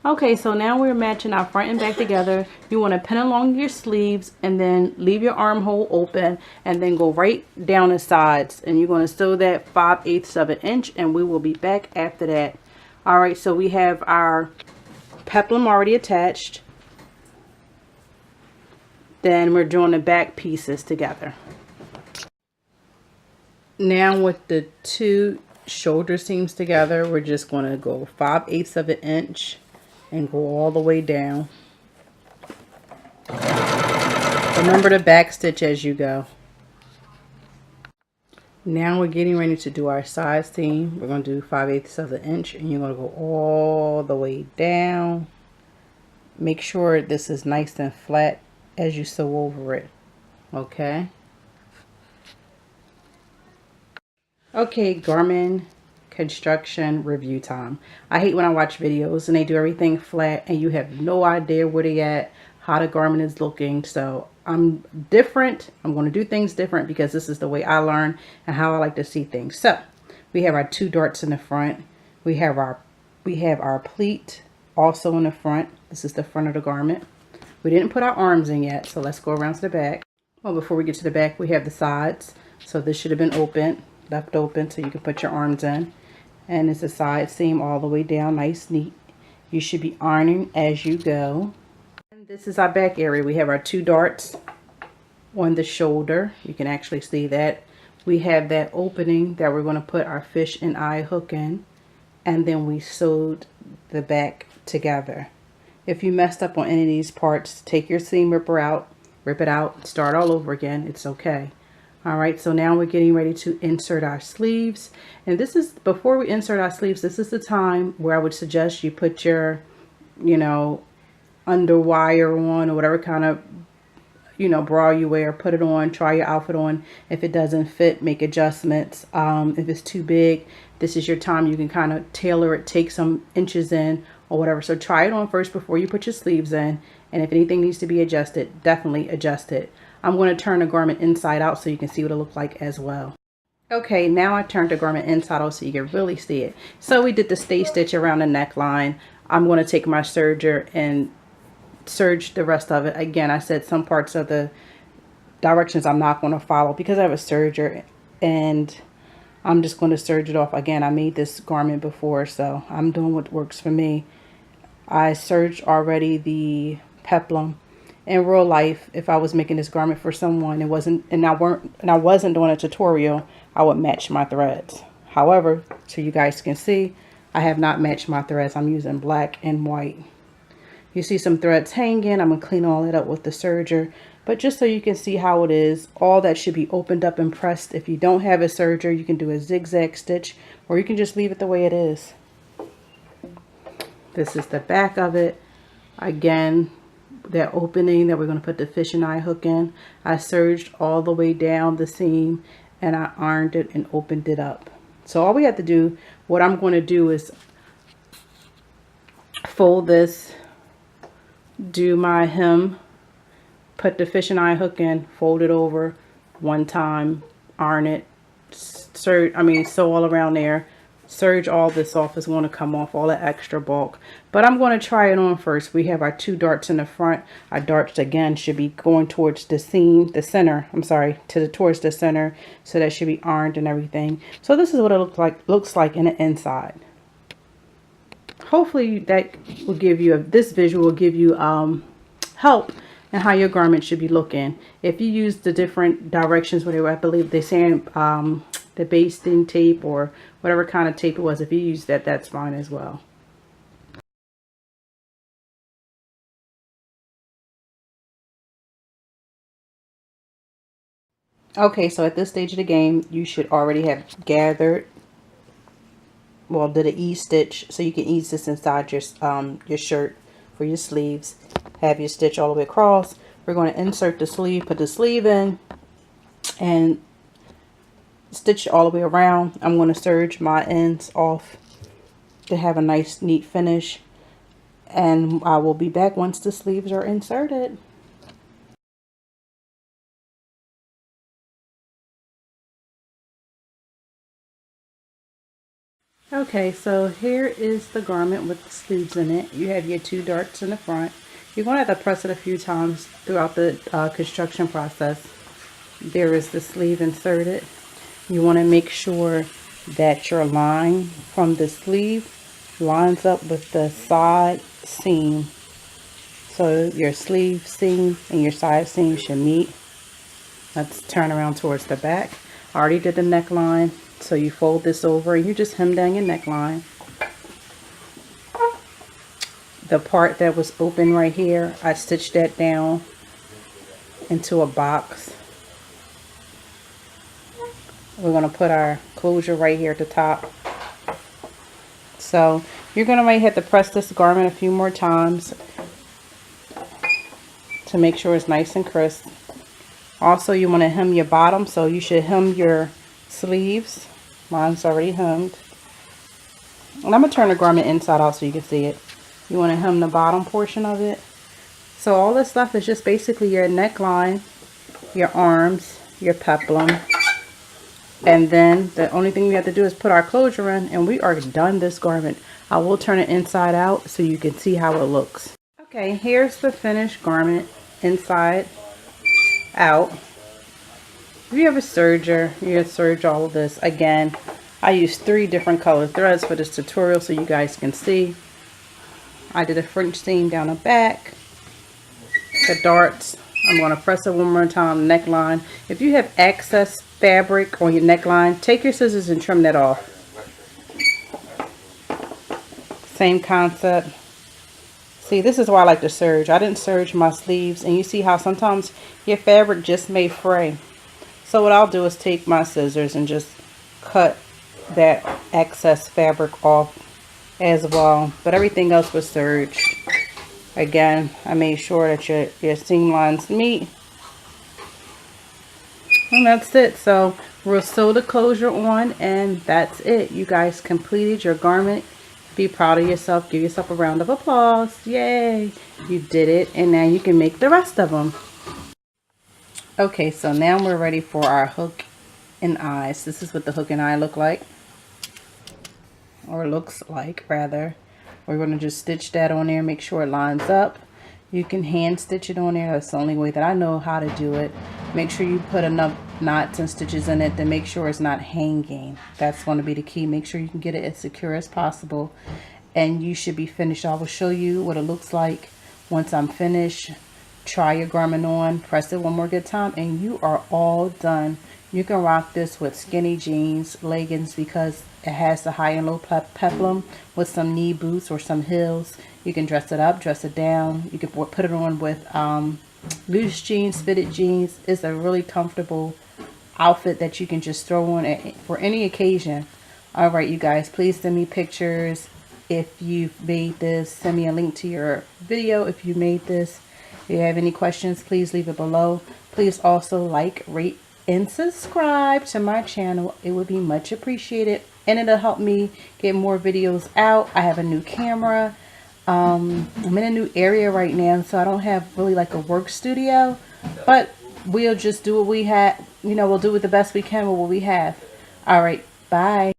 Okay, so now we're matching our front and back together. You want to pin along your sleeves and then leave your armhole open and then go right down the sides. And you're going to sew that 5/8 of an inch, and we will be back after that. All right, so we have our peplum already attached. Then we're doing the back pieces together. Now with the two shoulder seams together, we're just going to go 5/8 of an inch and go all the way down. Remember to back stitch as you go. Now we're getting ready to do our side seam. We're going to do 5/8 of an inch, and you're going to go all the way down. Make sure this is nice and flat as you sew over it. Okay. Okay, garment construction review time. I hate when I watch videos and they do everything flat and you have no idea where they at, how the garment is looking. So I'm different. I'm going to do things different because this is the way I learn and how I like to see things. So we have our two darts in the front. We have our pleat also in the front. This is the front of the garment. We didn't put our arms in yet, so let's go around to the back. Well, before we get to the back, we have the sides. So this should have been open, left open, so you can put your arms in. And it's a side seam all the way down, nice, neat. You should be ironing as you go. And this is our back area. We have our two darts on the shoulder. You can actually see that. We have that opening that we're going to put our fish and eye hook in. And then we sewed the back together. If you messed up on any of these parts, take your seam ripper out, rip it out, start all over again. It's okay. All right, so now we're getting ready to insert our sleeves. And this is, before we insert our sleeves, this is the time where I would suggest you put your, underwire on or whatever kind of, bra you wear. Put it on, try your outfit on. If it doesn't fit, make adjustments. If it's too big, this is your time. You can kind of tailor it, take some inches in or whatever. So try it on first before you put your sleeves in. And if anything needs to be adjusted, definitely adjust it. I'm going to turn the garment inside out so you can see what it looks like as well. Okay, now I turned the garment inside out so you can really see it. So we did the stay stitch around the neckline. I'm going to take my serger and serge the rest of it. Again, I said some parts of the directions I'm not going to follow because I have a serger, and I'm just going to serge it off. Again, I made this garment before, so I'm doing what works for me. I serged already the peplum. In real life, if I was making this garment for someone, and I wasn't doing a tutorial, I would match my threads. However, so you guys can see, I have not matched my threads. I'm using black and white. You see some threads hanging. I'm gonna clean all that up with the serger, but just so you can see how it is, all that should be opened up and pressed. If you don't have a serger, you can do a zigzag stitch, or you can just leave it the way it is. This is the back of it. Again, that opening that we're going to put the fish and eye hook in, I serged all the way down the seam and I ironed it and opened it up. So all we have to do, what I'm going to do is fold this, do my hem, put the fish and eye hook in, fold it over one time, iron it, sew all around there. Serge all this off. Is going to come off, all the extra bulk, but I'm going to try it on first. We have our two darts in the front. Our darts again should be going towards the seam, the center, I'm sorry, towards the center, so that should be ironed and everything. So this is what it looks like in the inside. Hopefully that will give you this visual will give you help in how your garment should be looking. If you use the different directions, whatever, I believe they're saying the basting tape or whatever kind of tape it was, if you use that, that's fine as well. Okay, so at this stage of the game, you should already have gathered, well, did an ease stitch, so you can ease this inside your shirt for your sleeves. Have your stitch all the way across. We're going to insert the sleeve, put the sleeve in, and stitch all the way around. I'm going to serge my ends off to have a nice neat finish, and I will be back once the sleeves are inserted. Okay, so here is the garment with the sleeves in it. You have your 2 darts in the front. You're going to have to press it a few times throughout the construction process. There is the sleeve inserted. You want to make sure that your line from the sleeve lines up with the side seam. So your sleeve seam and your side seam should meet. Let's turn around towards the back. I already did the neckline. So you fold this over and you just hem down your neckline. The part that was open right here, I stitched that down into a box. We're going to put our closure right here at the top. So you're going to might have to press this garment a few more times to make sure it's nice and crisp. Also, you want to hem your bottom, so you should hem your sleeves. Mine's already hemmed. And I'm going to turn the garment inside out so you can see it. You want to hem the bottom portion of it. So all this stuff is just basically your neckline, your arms, your peplum. And then the only thing we have to do is put our closure in and we are done this garment. I will turn it inside out so you can see how it looks. Okay, here's the finished garment inside out. If you have a serger, you can serge all of this. Again, I used 3 different color threads for this tutorial so you guys can see. I did a French seam down the back. The darts, I'm going to press it one more time, neckline. If you have excess fabric on your neckline, take your scissors and trim that off. Same concept. See, this is why I like to serge. I didn't serge my sleeves, and you see how sometimes your fabric just may fray. So what I'll do is take my scissors and just cut that excess fabric off as well. But everything else was serged. Again, I made sure that your seam lines meet. And that's it. So we'll sew the closure on, and that's it. You guys completed your garment. Be proud of yourself. Give yourself a round of applause. Yay! You did it, and now you can make the rest of them. Okay, so now we're ready for our hook and eyes. This is what the hook and eye look like, or looks like rather. We're going to just stitch that on there, make sure it lines up. You can hand stitch it on there. That's the only way that I know how to do it. Make sure you put enough knots and stitches in it to make sure it's not hanging. That's going to be the key. Make sure you can get it as secure as possible, and you should be finished. I will show you what it looks like once I'm finished. Try your garment on, press it one more good time, and you are all done. You can rock this with skinny jeans, leggings, because it has the high and low peplum, with some knee boots or some heels. You can dress it up, dress it down. You can put it on with loose jeans, fitted jeans. It's a really comfortable outfit that you can just throw on for any occasion. All right, you guys, please send me pictures if you've made this. Send me a link to your video if you made this. If you have any questions, please leave it below. Please also like, rate, and subscribe to my channel. It would be much appreciated, and it'll help me get more videos out. I have a new camera. I'm in a new area right now, so I don't have really like a work studio, but we'll just do what we have. You know, we'll do it the best we can with what we have. All right, bye.